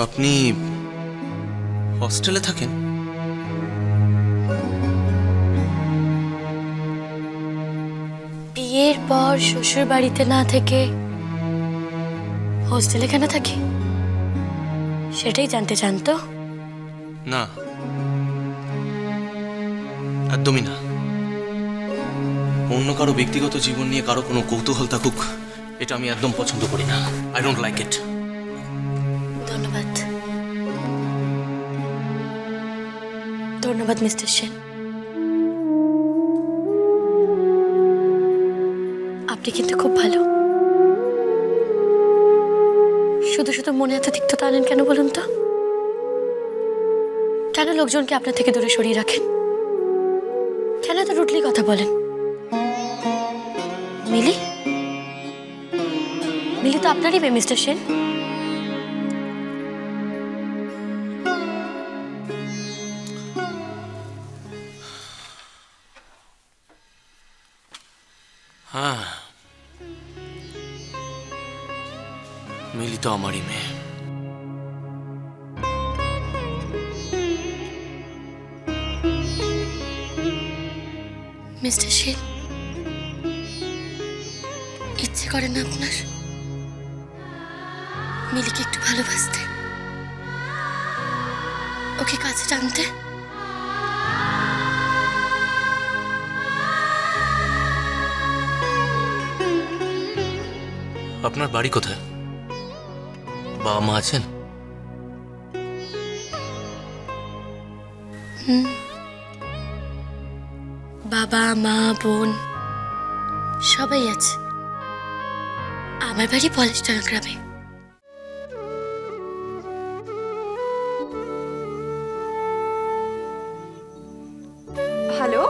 আপনি হস্টেলে থাকেন? বিয়ের পর শ্বশুর বাড়িতে না থেকে হোস্টেলে কেন থাকি সেটাই জানতে চান তো? না, একদমই না। অন্য কারো ব্যক্তিগত জীবন নিয়ে কারো কোনো কৌতূহল থাকুক, এটা আমি একদম পছন্দ করি না। I don't like it. ধন্যবাদ, ধন্যবাদ মিস্টার সেন। আপনি কিন্তু খুব ভালো। শুধু শুধু মনে এত তিক্ততা আনেন কেন বলুন তো? কেন লোকজনকে আপনার থেকে দূরে সরিয়ে রাখেন? কেন এত রুটলি কথা বলেন? মিলি মিলি তো আপনারই মেয়ে মিস্টার সেন। হ্যাঁ, মিলি তো আমারই মেয়ে। মিস্টার সেন, ইচ্ছে করে না আপনার মিলিকে একটু ভালোবাসতে, ওকে কাছে টানতে? আপনার বাড়ি কোথায়? বাবা মা আছেন? বাবা মা বোন সবাই আছে। আমার বাড়ি পলেশডাঙ্গা গ্রামে। হ্যালো,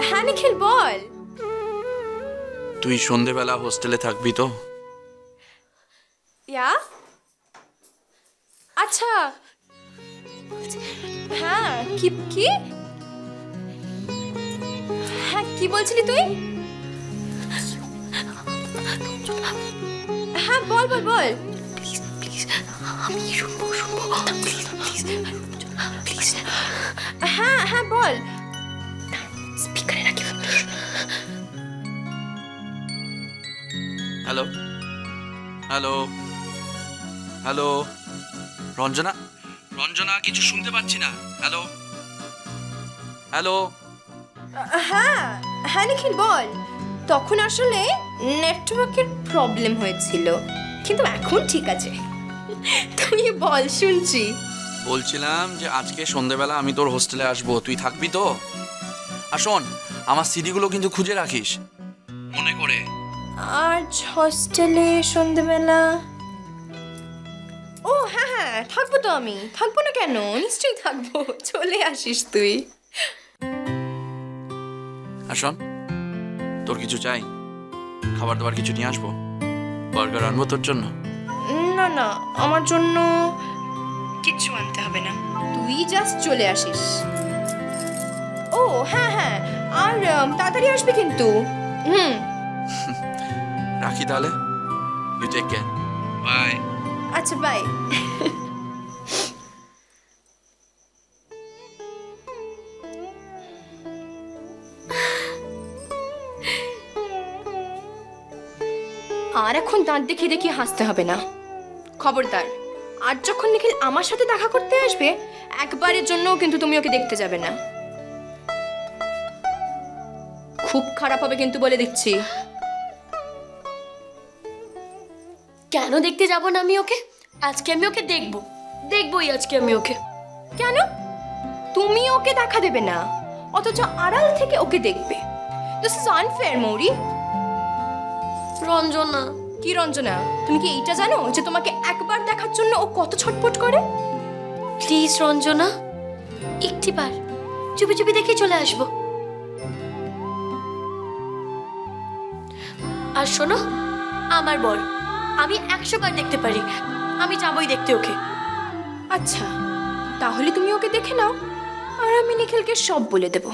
হ্যাঁ নিখিল বল। তুই সন্ধেবেলা হোস্টেলে থাকবি তো? ইয়া আচ্ছা, হ্যাঁ কি কি হ্যাঁ কি বলছিলি তুই? হ্যাঁ বল বল বল। প্লিজ প্লিজ, আমি শুনবো শুনবো, প্লিজ প্লিজ প্লিজ। হ্যাঁ হ্যাঁ বল। স্পিকারে রাখি। Hello hello hello, Ranjana Ranjana, কিছু শুনতে পাচ্ছি না। Hello hello. হ্যাঁ হ্যাঁ নিখিল বল। তখন আসলে নেটওয়ার্কের প্রবলেম হয়েছিল, কিন্তু এখন ঠিক আছে। তুই বল, শুনছি। বলছিলাম যে আজকে সন্ধেবেলা আমি তোর হোস্টেলে আসবো, তুই থাকবি তো? আর শোন, আমার সিডিগুলো কিন্তু খুঁজে রাখিস মনে করে। আজ হস্টেলে সন্ধ্যেবেলা? ও হ্যাঁ হ্যাঁ থাকবো তো, আমি থাকবো না কেন, নিশ্চয়ই থাকবো। চলে আসিস তুই। আর শোন, তোর কিছু চাই? খাবার দাবার কিছু নিয়ে আসবো? বার্গার আনবো তোর জন্য? না না, আমার জন্য কিচ্ছু আনতে হবে না, তুই জাস্ট চলে আসিস। ও হ্যাঁ হ্যাঁ, আর তাড়াতাড়ি আসবি কিন্তু। রাখি তাহলে, ইউ টেক কেয়ার, বাই। আচ্ছা বাই। আর এখন দাঁত দেখিয়ে দেখিয়ে হাসতে হবে না, খবরদার। আর যখন নিখিল আমার সাথে দেখা করতে আসবে, একবারের জন্যও কিন্তু তুমি ওকে দেখতে যাবে না। খুব খারাপ হবে কিন্তু, বলে দিচ্ছি। কেন দেখতে যাব না আমি ওকে? আজকে আমি ওকে দেখবো, দেখবোই আজকে আমি ওকে। কেন তুমি ওকে দেখা দেবে না, অথচ আড়াল থেকে ওকে দেখবে? দিস ইজ আনফেয়ার মৌরি। রঞ্জনা। কি রঞ্জনা? তুমি কি এইটা জানো যে তোমাকে একবার দেখার জন্য ও কত ছটফট করে? প্লিজ রঞ্জনা, একটিবার চুপি চুপি দেখে চলে আসবো। আর শোনো, আমার বর, আমি 100 বার দেখতে পারি, আমি যাবই দেখতে ওকে। আচ্ছা তাহলে তুমি ওকে দেখে নাও, আর আমি নিখিলকে সব বলে দেব।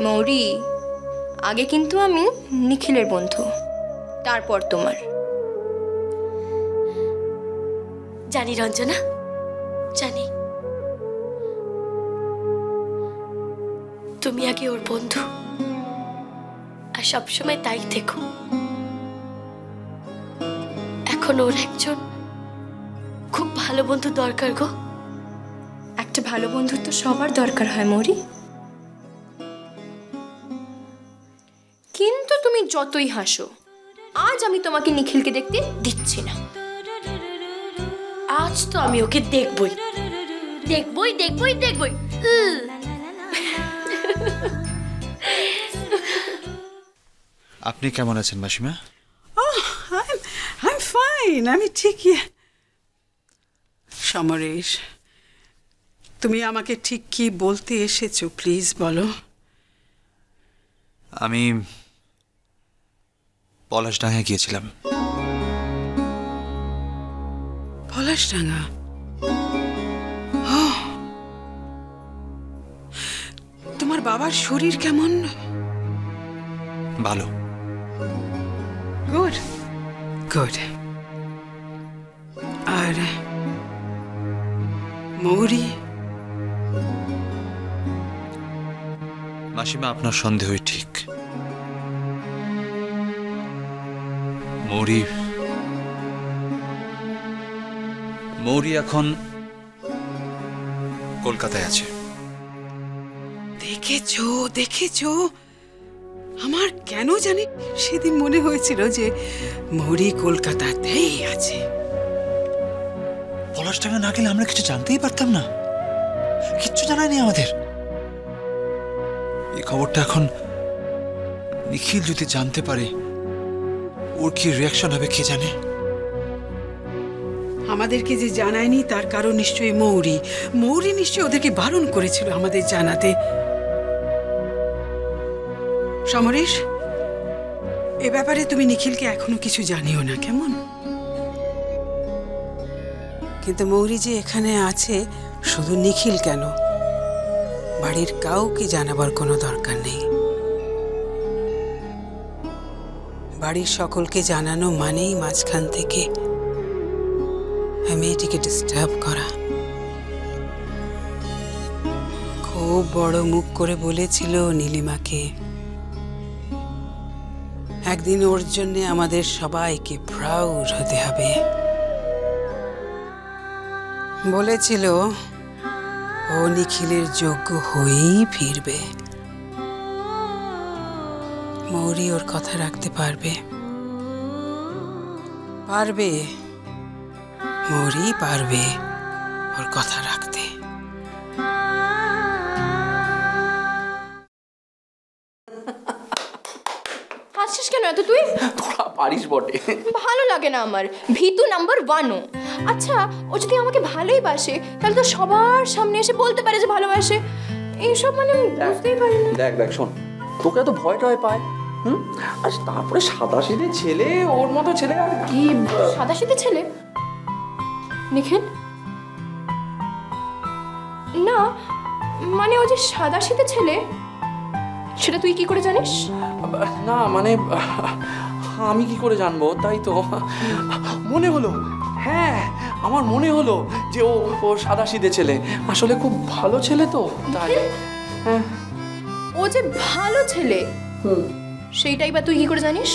মৌরি, আগে কিন্তু আমি নিখিলের বন্ধু, তারপর তোমার। জানি রঞ্জনা, জানি তুমি আগে ওর বন্ধু, আর সবসময় তাই থেকো। এখন ওর একজন খুব ভালো বন্ধু দরকার গো। একটা ভালো বন্ধুর তো সবার দরকার হয় মৌরি। কিন্তু তুমি যতই হাসো, আজ আমি তোমাকে নিখিলকে দেখতে দিচ্ছি না। আজ তো আমি ওকে দেখবই দেখবই দেখবই দেখবই। আপনি কেমন আছেন মাসিমা? I'm fine. আমি ঠিকই। সমরেশ, তুমি আমাকে ঠিক কি বলতে এসেছো প্লিজ বলো। আমি পলাশডাঙ্গায় গিয়েছিলাম। পলাশডাঙ্গা? তোমার বাবার শরীর কেমন? ভালো। Good good. আর মৌরি? মাসিমা, আপনার সন্দেহই ঠিক। মৌরি এখন কলকাতায় আছে। দেখেছো দেখেছো, আমার কেন জানি সেদিন মনে হয়েছিল যে মৌরি কলকাতাতেই আছে। পলাশডাঙ্গা না গেলে আমরা কিছু জানতেই পারতাম না, কিচ্ছু জানায়নি আমাদের। এই খবরটা এখন নিখিল যদি জানতে পারে, ওর কি রিয়াকশন হবে কে জানে। আমাদেরকে যে জানায়নি তার কারণ নিশ্চয়ই মৌরি নিশ্চয়ই ওদেরকে বারণ করেছিল আমাদের জানাতে। সমরেশ, এ ব্যাপারে তুমি নিখিলকে এখনো কিছু জানিও না, কেমন? কিন্তু মৌরি যে এখানে আছে, শুধু নিখিল কেন, বাড়ির কাউকে জানাবার কোনো দরকার নেই। বাড়ির সকলকে জানানো মানেই মাঝখান থেকে মেয়েটিকে ডিস্টার্ব করা। খুব বড় মুখ করে বলেছিল নীলিমাকে, একদিন ওর জন্য আমাদের সবাইকে প্রাউড হতে হবে। বলেছিল ও নিখিলের যোগ্য হয়েই ফিরবে। মৌরি ওর কথা রাখতে পারবে? পারবে, মৌরি পারবে ওর কথা রাখতে। হাসছিস কেন এত তুই? তোরা পারিস বটে। ভালো লাগে না আমার। ভীতু নাম্বার 1। আচ্ছা, ও যদি আমাকে ভালোই বাসে তাহলে তো সবার সামনে এসে বলতে পারে যে ভালোবাসে। এইসব মানে আমি বুঝতেই পারি না। দেখ শোন, তোকে এত ভয় টয় পায়, আর তারপরে সাদাসিধে ছেলে, ওর মতো ছেলে আর কি। সাদাসিধে ছেলে? নিখিল না, মানে ও যে সাদাসিধে ছেলে সেটা তুই কি করে জানিস? না মানে আমি কি করে জানবো? তাই তো মনে হলো, হ্যাঁ আমার মনে হলো যে ও সাদাসিধে ছেলে, আসলে খুব ভালো ছেলে তো তাই। ও যে ভালো ছেলে সেইটাই বা তুই কি করে জানিস?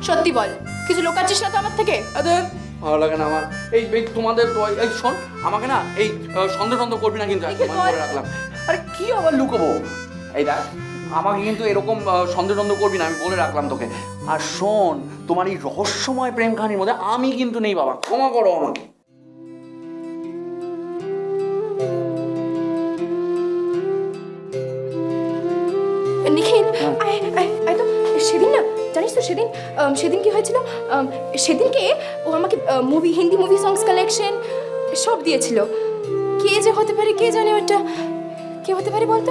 সত্যি বল, কিছু লোকাচ্ছিস না তো আমার থেকে? ভালো লাগে না আমার এই তোমাদের। এই শোন, আমাকে না এই সন্দেহ করবি না কিন্তু, মনে রাখলাম। আরে কি আবার লুকোবো? এই দেখ, আমাকে কিন্তু এরকম সন্দেহ করবি না, আমি বলে রাখলাম তোকে। আর শোন, তোমার এই রহস্যময় প্রেম কাহিনীর মধ্যে আমি কিন্তু নেই বাবা, ক্ষমা করো আমাকে। নিখিল, আয় তো। সেদিন না, জানিস তো সেদিন কি হয়েছিল? সেদিনকে ও আমাকে হিন্দি মুভি সংস কালেকশন সব দিয়েছিল। কে যে হতে পারে কে জানে, ওটা কে হতে পারে বলতো?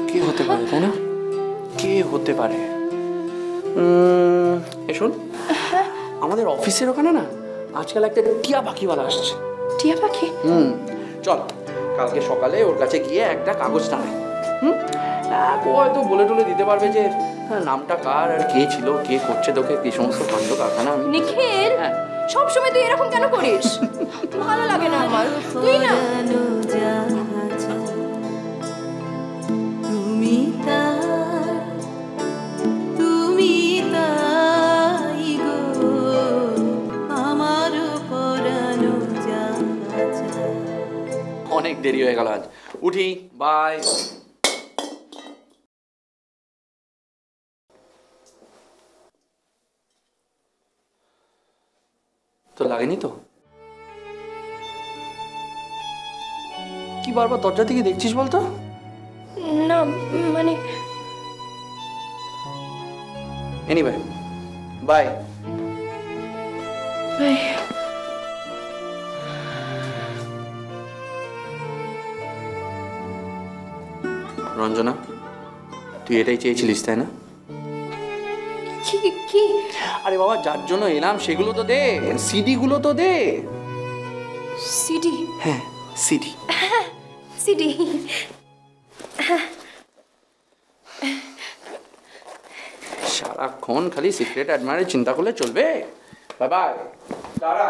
কে হতে পারে তাই না? কে হতে পারে? শোন, আমাদের অফিসের ওখানে না আজকাল একটা টিয়া পাখিওয়ালা আসছে। টিয়া পাখি? চল কালকে সকালে ওর কাছে গিয়ে একটা কাগজ টানাই। ও হয়তো বলে টলে দিতে পারবে যে নামটা কার আর কে ছিল, কে করছে তোকে কি সমস্ত কাণ্ড কারখানা। নিখিল, সব সময় তুই এরকম কেন করিস? ভালো লাগে না আমার। তুই না তুমি তাই গো আমার পরানো অনেক দেরি হয়ে গেল আজ, উঠি, বাই। তো লাগেনি তো? কি বারবার দরজা থেকে দেখছিস বলতো? না মানে এনিওয়ে, বাই। রঞ্জনা, তুই এটাই চেয়েছিলিস তাই না? কি কি? আরে বাবা, যার জন্য এলাম সেগুলো তো দে, সিডি গুলো তো দে। সিডি? হ্যাঁ, সিডি। সিডি। সারাক্ষণ খালি সিক্রেট অ্যাডমায়ারের চিন্তা করলে চলবে? Bye bye, tata.